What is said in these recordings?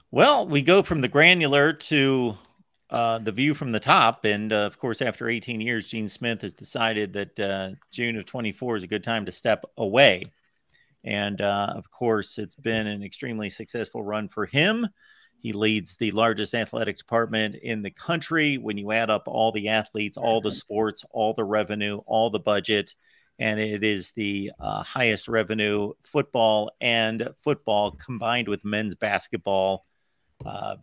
Well, we go from the granular to the view from the top. And of course, after 18 years, Gene Smith has decided that June of 24 is a good time to step away. And of course, it's been an extremely successful run for him. He leads the largest athletic department in the country. When you add up all the athletes, all the sports, all the revenue, all the budget, and it is the highest revenue football combined with men's basketball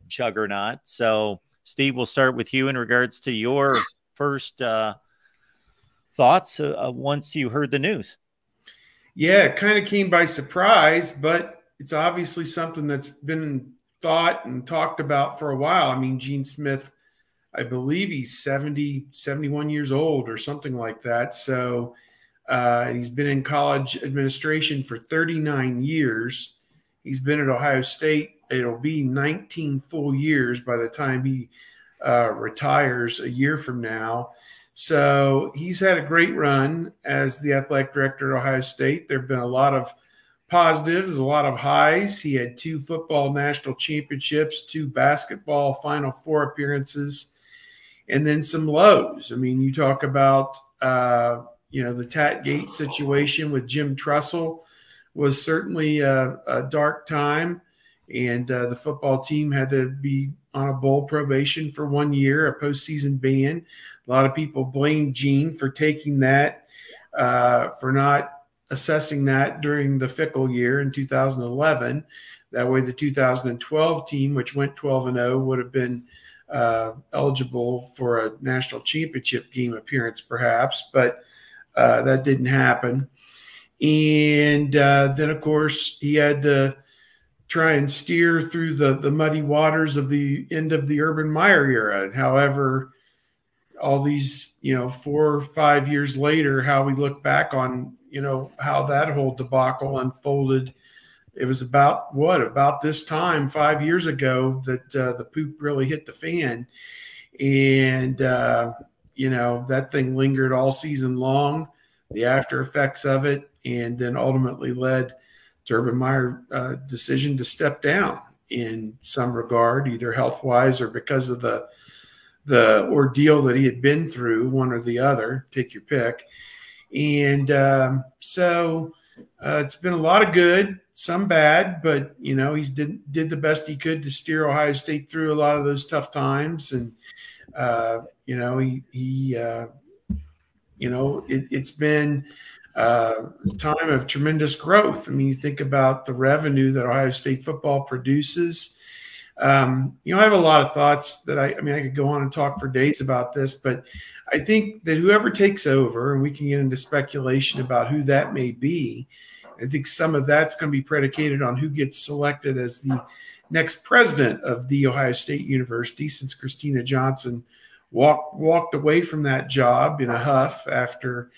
juggernaut. So, Steve, we'll start with you in regards to your first thoughts once you heard the news. Yeah, it kind of came by surprise, but it's obviously something that's been thought and talked about for a while. I mean, Gene Smith, I believe he's 70, 71 years old or something like that. So he's been in college administration for 39 years. He's been at Ohio State. It'll be 19 full years by the time he retires a year from now. So he's had a great run as the athletic director at Ohio State. There have been a lot of positives, a lot of highs. He had 2 football national championships, 2 basketball Final Four appearances, and then some lows. I mean, you talk about, the Tatgate situation with Jim Tressel was certainly a dark time. And the football team had to be on a bowl probation for 1 year, a postseason ban. A lot of people blame Gene for taking that, for not assessing that during the fickle year in 2011. That way the 2012 team, which went 12-0, would have been eligible for a national championship game appearance perhaps, but that didn't happen. And then, of course, he had to try and steer through the muddy waters of the end of the Urban Meyer era. However, all these, 4 or 5 years later, how we look back on, how that whole debacle unfolded. It was about this time 5 years ago that the poop really hit the fan. And, that thing lingered all season long, the after effects of it, and then ultimately led to Urban Meyer decision to step down in some regard, either health-wise or because of the ordeal that he had been through, one or the other, take your pick. And so it's been a lot of good, some bad, but, he's did the best he could to steer Ohio State through a lot of those tough times. And, it's been time of tremendous growth. I mean, you think about the revenue that Ohio State football produces. I have a lot of thoughts that I could go on and talk for days about this, but I think that whoever takes over, and we can get into speculation about who that may be, I think some of that's going to be predicated on who gets selected as the next president of The Ohio State University, since Christina Johnson walked away from that job in a huff after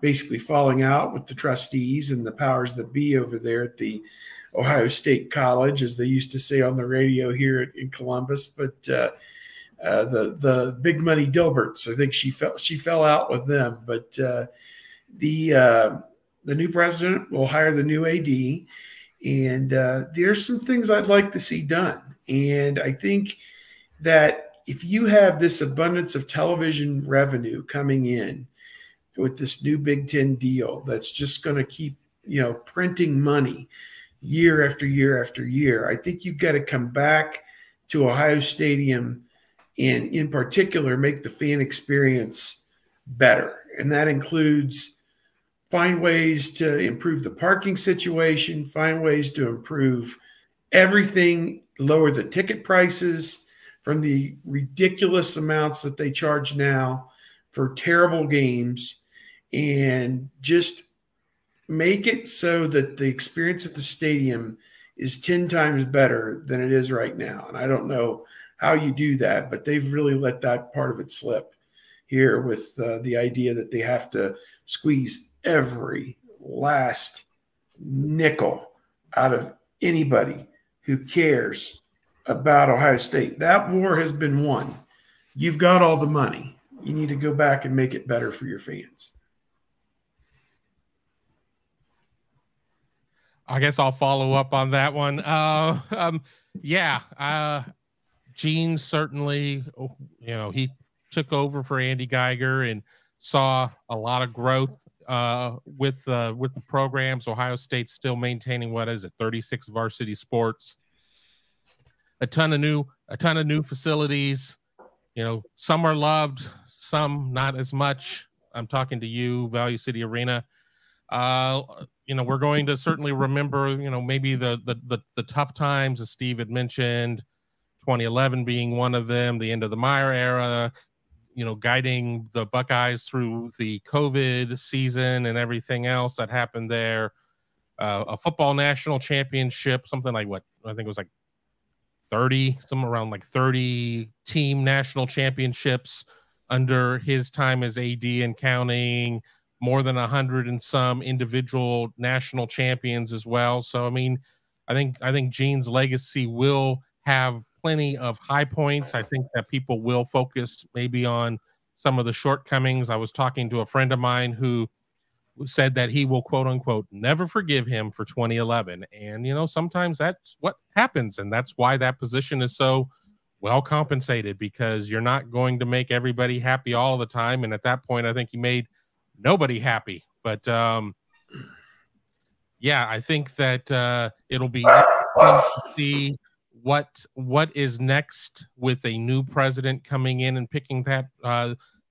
basically falling out with the trustees and the powers that be over there at the Ohio State College, as they used to say on the radio here in Columbus. But the big money Dilberts, I think she fell out with them. But the new president will hire the new AD, and there's some things I'd like to see done. And I think that if you have this abundance of television revenue coming in with this new Big Ten deal that's just going to keep, printing money year after year after year, I think you've got to come back to Ohio Stadium and, in particular, make the fan experience better. And that includes find ways to improve the parking situation, find ways to improve everything, lower the ticket prices from the ridiculous amounts that they charge now for terrible games, and just make it so that the experience at the stadium is 10 times better than it is right now. And I don't know how you do that, but they've really let that part of it slip here with the idea that they have to squeeze every last nickel out of anybody who cares about Ohio State. That war has been won. You've got all the money. You need to go back and make it better for your fans. I guess I'll follow up on that one. Gene certainly, he took over for Andy Geiger and saw a lot of growth with the programs. Ohio State's still maintaining, 36 varsity sports, a ton of new facilities. Some are loved, some not as much. I'm talking to you, Value City Arena. We're going to certainly remember, maybe the tough times, as Steve had mentioned, 2011 being one of them, the end of the Meyer era, guiding the Buckeyes through the COVID season and everything else that happened there. A football national championship, something like I think it was like 30, somewhere around like 30 team national championships under his time as AD and counting, more than 100 and some individual national champions as well. So, I mean, I think Gene's legacy will have plenty of high points. I think that people will focus maybe on some of the shortcomings. I was talking to a friend of mine who said that he will, quote unquote, never forgive him for 2011. And, sometimes that's what happens. And that's why that position is so well compensated, because you're not going to make everybody happy all the time. And at that point, I think he made nobody happy. But I think that it'll be interesting to see what is next with a new president coming in and picking that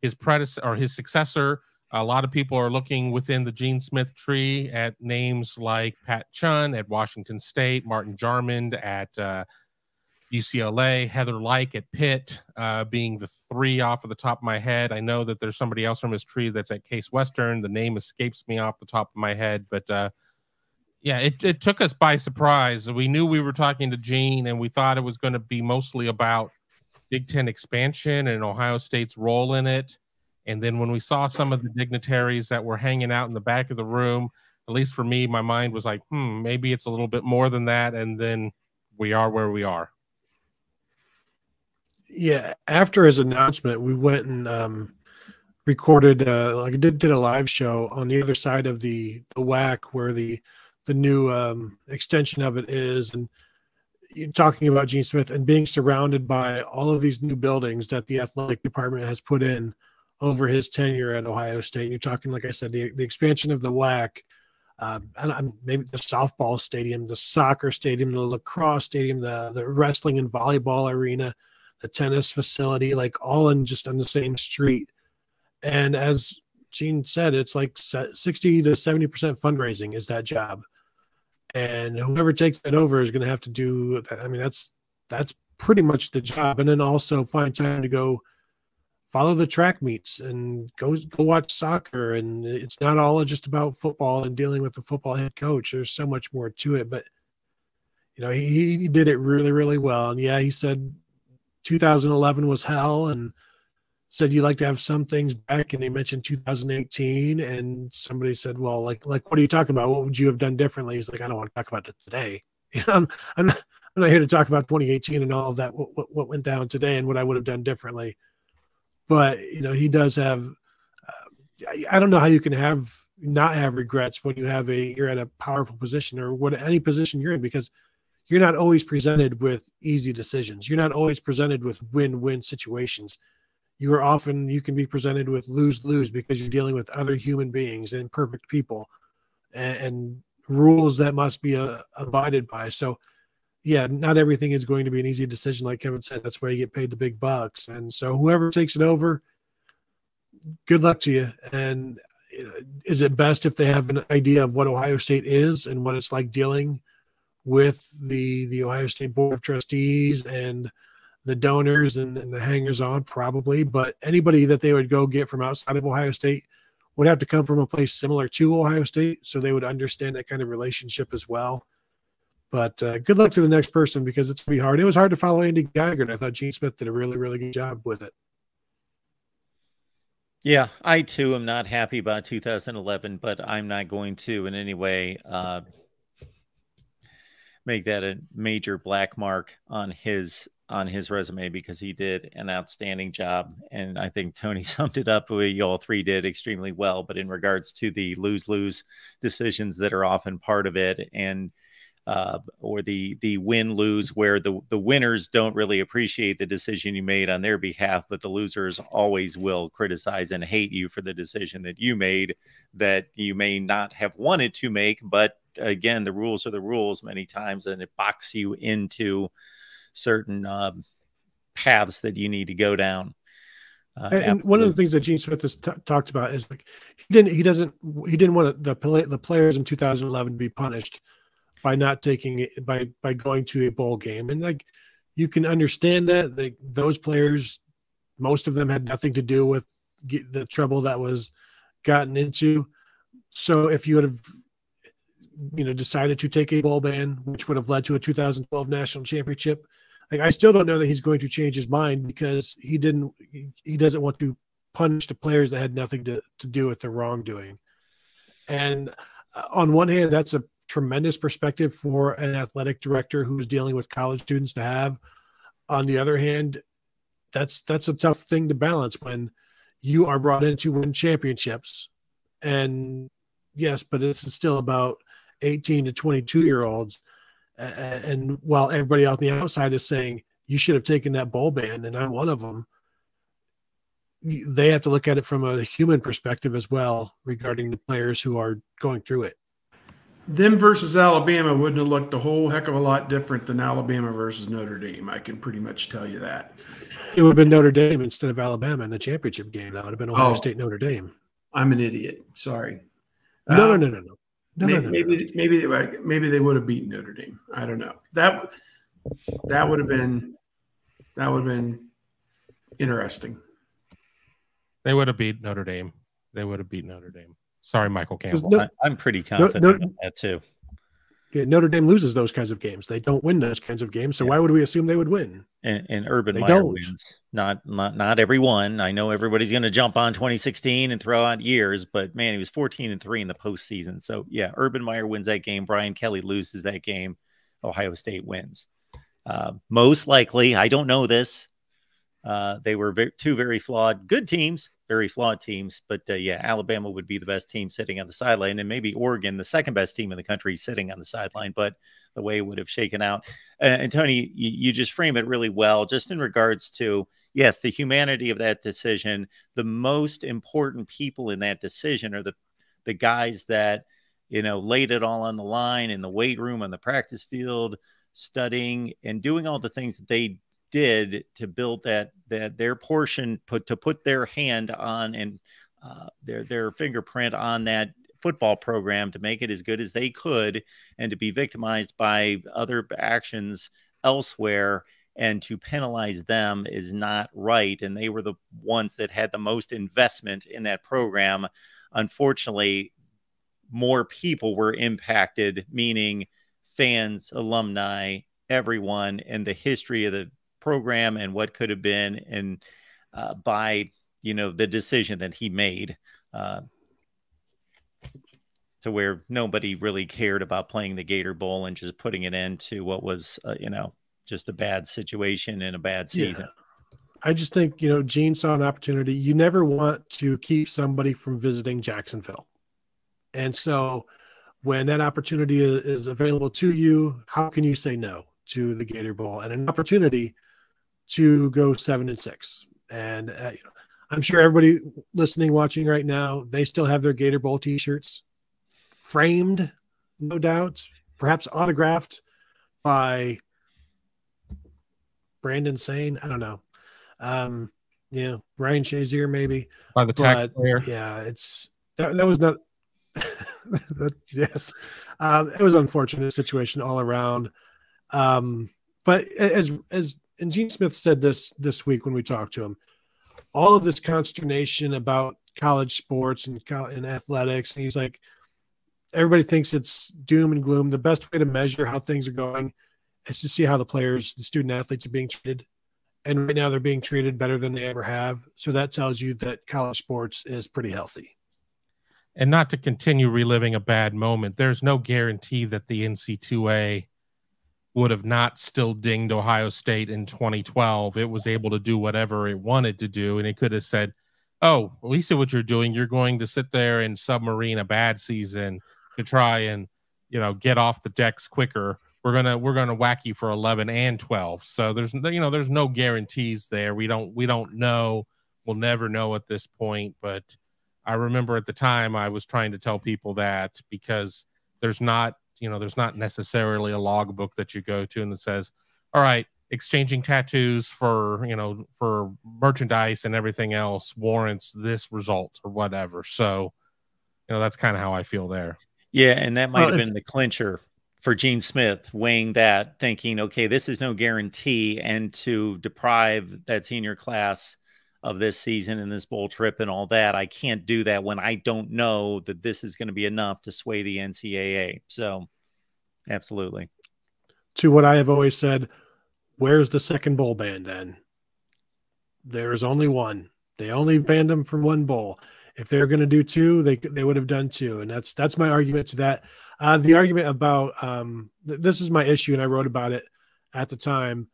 his predecessor or his successor. A lot of people are looking within the Gene Smith tree at names like Pat Chun at Washington State, Martin Jarmond at UCLA, Heather Lyke at Pitt, being the three off of the top of my head. I know that there's somebody else from his tree that's at Case Western. The name escapes me off the top of my head, but it took us by surprise. We knew we were talking to Gene, and we thought it was going to be mostly about Big Ten expansion and Ohio State's role in it. And then when we saw some of the dignitaries that were hanging out in the back of the room, at least for me, my mind was like, maybe it's a little bit more than that. And then we are where we are. Yeah. After his announcement, we went and recorded, did a live show on the other side of the WAC where the new extension of it is. And you're talking about Gene Smith and being surrounded by all of these new buildings that the athletic department has put in over his tenure at Ohio State. You're talking, like I said, the expansion of the WAC, and maybe the softball stadium, the soccer stadium, the lacrosse stadium, the wrestling and volleyball arena, the tennis facility, like all on the same street. And as Gene said, it's like 60 to 70% fundraising is that job. And whoever takes that over is going to have to do, I mean, that's pretty much the job. And then also find time to go follow the track meets and go watch soccer. And it's not all just about football and dealing with the football head coach. There's so much more to it, but he did it really, really well. And yeah, he said 2011 was hell and said you'd like to have some things back. And he mentioned 2018 and somebody said, well, like, what are you talking about? What would you have done differently? He's like, I don't want to talk about it today. I'm not here to talk about 2018 and all of that, what went down today and what I would have done differently. But, he does have, I don't know how you can not have regrets when you're at a powerful position or any position you're in, because you're not always presented with easy decisions. You're not always presented with win-win situations. You can be presented with lose-lose because you're dealing with other human beings and imperfect people and rules that must be abided by. So, yeah, not everything is going to be an easy decision. Like Kevin said, that's why you get paid the big bucks. And so whoever takes it over, good luck to you. And is it best if they have an idea of what Ohio State is and what it's like dealing with the Ohio State Board of Trustees and the donors and the hangers on? Probably. But anybody that they would go get from outside of Ohio State would have to come from a place similar to Ohio State, so they would understand that kind of relationship as well. But good luck to the next person, because it's going to be hard. It was hard to follow Andy Geiger, and I thought Gene Smith did a really, really good job with it. Yeah, I too am not happy about 2011, but I'm not going to in any way make that a major black mark on his on his resume because he did an outstanding job. And I think Tony summed it up the way you all three did extremely well. But in regards to the lose-lose decisions that are often part of it, and or the win-lose, where the winners don't really appreciate the decision you made on their behalf, but the losers always will criticize and hate you for the decision that you made that you may not have wanted to make. But again, the rules are the rules many times, and it boxes you into certain paths that you need to go down. And one of the things that Gene Smith has talked about is like he didn't want the players in 2011 to be punished by not taking it, by going to a bowl game. And like, you can understand that those players, most of them had nothing to do with the trouble that was gotten into. So if you would have, decided to take a bowl ban, which would have led to a 2012 national championship, like, I still don't know that he's going to change his mind, because he doesn't want to punish the players that had nothing to do with the wrongdoing. And on one hand, that's a tremendous perspective for an athletic director who's dealing with college students to have. On the other hand, that's a tough thing to balance when you are brought in to win championships. And yes, but it's still about 18 to 22-year-olds. And while everybody out on the outside is saying you should have taken that bowl ban, and I'm one of them, they have to look at it from a human perspective as well regarding the players who are going through it. Them versus Alabama wouldn't have looked a whole heck of a lot different than Alabama versus Notre Dame. I can pretty much tell you that. It would have been Notre Dame instead of Alabama in the championship game. That would have been Ohio State, Notre Dame. I'm an idiot. Sorry. No. Maybe they would have beaten Notre Dame. I don't know. That would have been interesting. They would have beat Notre Dame. Sorry, Michael Campbell. I'm pretty confident about that too. Yeah, Notre Dame loses those kinds of games. They don't win those kinds of games. So why would we assume they would win? And Urban Meyer wins. Not every one. I know everybody's going to jump on 2016 and throw out years, but man, he was 14-3 in the postseason. So yeah, Urban Meyer wins that game. Brian Kelly loses that game. Ohio State wins. Most likely, I don't know this. They were two very flawed, good teams, very flawed teams. But yeah, Alabama would be the best team sitting on the sideline, and maybe Oregon, the second best team in the country, sitting on the sideline. But the way it would have shaken out. And Tony, you just frame it really well, just in regards to, yes, the humanity of that decision. The most important people in that decision are the guys that, laid it all on the line in the weight room, on the practice field, studying and doing all the things that they did to build that their portion, to put their hand on and their fingerprint on that football program to make it as good as they could, and to be victimized by other actions elsewhere and to penalize them is not right. And they were the ones that had the most investment in that program. Unfortunately, more people were impacted, meaning fans, alumni, everyone, and the history of the program and what could have been, and by the decision that he made, to where nobody really cared about playing the Gator Bowl and just putting it into what was just a bad situation and a bad season. Yeah. I just think Gene saw an opportunity. You never want to keep somebody from visiting Jacksonville, and so when that opportunity is available to you, how can you say no to the Gator Bowl and an opportunity to go 7-6? And I'm sure everybody listening, watching right now, they still have their Gator Bowl t-shirts, framed, no doubt, perhaps autographed by Brandon Sane. I don't know. Ryan Shazier maybe. By the taxpayer. Yeah, that was not. Yes, it was an unfortunate situation all around. But and Gene Smith said this week when we talked to him, all of this consternation about college sports and athletics, and he's like, everybody thinks it's doom and gloom. The best way to measure how things are going is to see how the student athletes are being treated. And right now they're being treated better than they ever have. So that tells you that college sports is pretty healthy. And not to continue reliving a bad moment, there's no guarantee that the NC2A would have not still dinged Ohio State in 2012. It was able to do whatever it wanted to do, and it could have said, oh, we see what you're doing. You're going to sit there and submarine a bad season to try and, you know, get off the decks quicker. We're gonna whack you for 11 and 12. So there's no guarantees there. We don't know. We'll never know at this point. But I remember at the time I was trying to tell people that, because there's not necessarily a logbook that you go to and that says, all right, exchanging tattoos for merchandise and everything else warrants this result or whatever. So, that's kind of how I feel there. Yeah, and that might have been the clincher for Gene Smith, weighing that, thinking, okay, this is no guarantee, and to deprive that senior class of this season and this bowl trip and all that, I can't do that when I don't know that this is going to be enough to sway the NCAA. So, absolutely. To what I have always said, where's the second bowl ban then? There's only one. They only banned them from one bowl. If they're going to do two, they would have done two. And that's my argument to that. The argument about this is my issue, and I wrote about it at the time.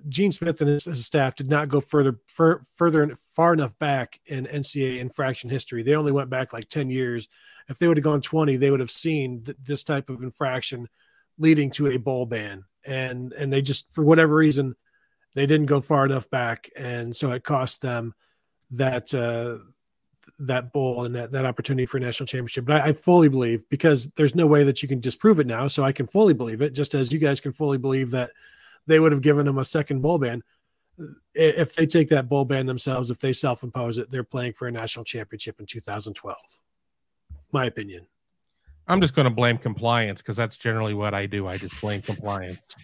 Gene Smith and his staff did not go far enough back in NCAA infraction history. They only went back like 10 years. If they would have gone 20, they would have seen this type of infraction leading to a bowl ban. And they just, for whatever reason, they didn't go far enough back. And so it cost them that bowl and that opportunity for a national championship. But I fully believe, because there's no way that you can disprove it now, so I can fully believe it, just as you guys can fully believe that they would have given them a second bowl ban. If they take that bowl ban themselves, if they self-impose it, they're playing for a national championship in 2012. My opinion. I'm just going to blame compliance, because that's generally what I do. I just blame compliance.